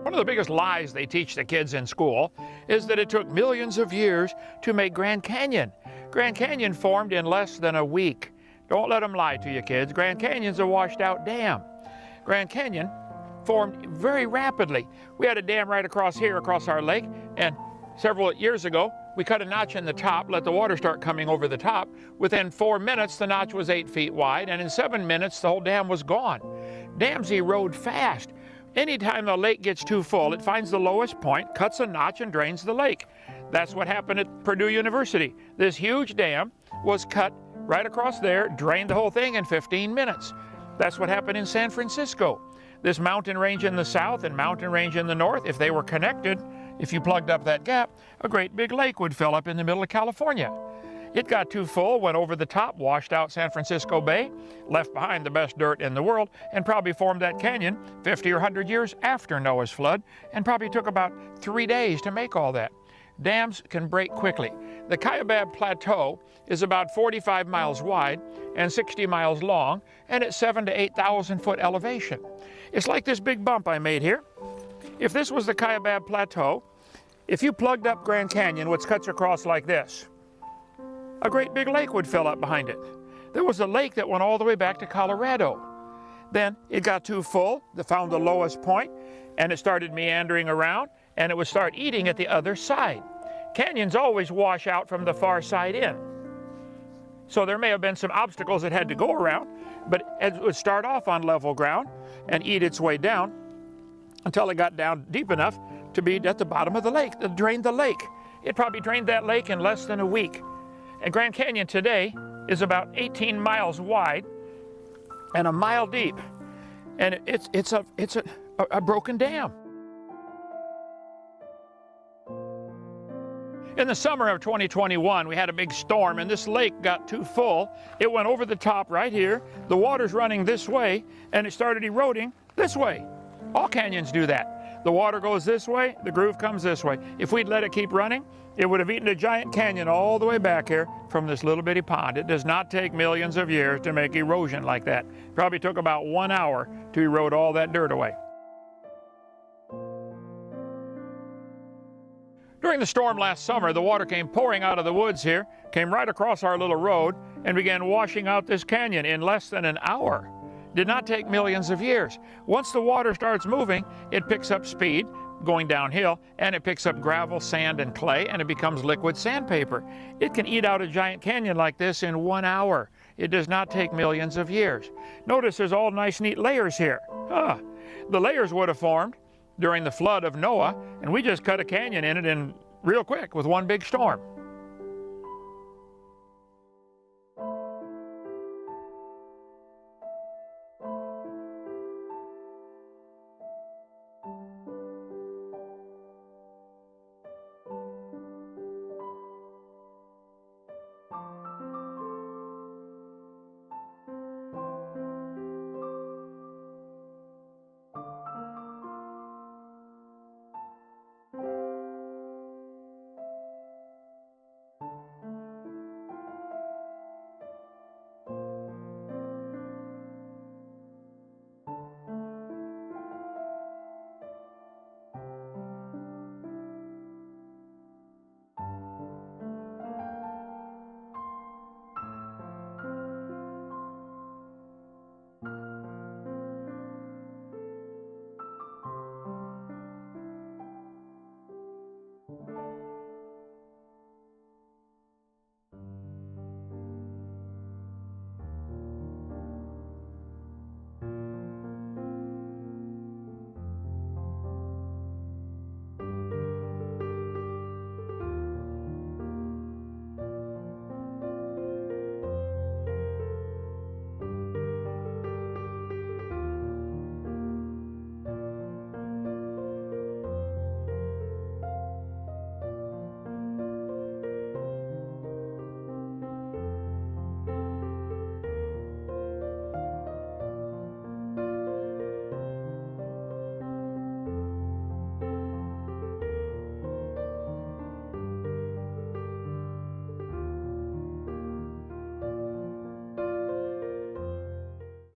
One of the biggest lies they teach the kids in school is that it took millions of years to make Grand Canyon. Grand Canyon formed in less than a week. Don't let them lie to you, kids. Grand Canyon's a washed out dam. Grand Canyon formed very rapidly. We had a dam right across here, across our lake, and several years ago, we cut a notch in the top, let the water start coming over the top. Within 4 minutes, the notch was 8 feet wide, and in 7 minutes, the whole dam was gone. Dams erode fast. Anytime the lake gets too full, it finds the lowest point, cuts a notch, and drains the lake. That's what happened at Purdue University. This huge dam was cut right across there, drained the whole thing in 15 minutes. That's what happened in San Francisco. This mountain range in the south and mountain range in the north, if they were connected, if you plugged up that gap, a great big lake would fill up in the middle of California. It got too full, went over the top, washed out San Francisco Bay, left behind the best dirt in the world, and probably formed that canyon 50 or 100 years after Noah's flood, and probably took about 3 days to make all that. Dams can break quickly. The Kaibab Plateau is about 45 miles wide and 60 miles long, and at 7,000 to 8,000 foot elevation. It's like this big bump I made here. If this was the Kaibab Plateau, if you plugged up Grand Canyon, which cuts across like this, a great big lake would fill up behind it. There was a lake that went all the way back to Colorado. Then it got too full, they found the lowest point, and it started meandering around, and it would start eating at the other side. Canyons always wash out from the far side in. So there may have been some obstacles it had to go around, but it would start off on level ground and eat its way down until it got down deep enough to be at the bottom of the lake, that drained the lake. It probably drained that lake in less than a week. And Grand Canyon today is about 18 miles wide and a mile deep. And it's a broken dam. In the summer of 2021, we had a big storm and this lake got too full. It went over the top right here. The water's running this way and it started eroding this way. All canyons do that. The water goes this way, the groove comes this way. If we'd let it keep running, it would have eaten a giant canyon all the way back here from this little bitty pond. It does not take millions of years to make erosion like that. Probably took about 1 hour to erode all that dirt away. During the storm last summer, the water came pouring out of the woods here, came right across our little road, and began washing out this canyon in less than an hour. Did not take millions of years. Once the water starts moving, it picks up speed, going downhill, and it picks up gravel, sand, and clay, and it becomes liquid sandpaper. It can eat out a giant canyon like this in 1 hour. It does not take millions of years. Notice there's all nice, neat layers here. The layers would have formed during the flood of Noah, and we just cut a canyon in it in real quick with one big storm.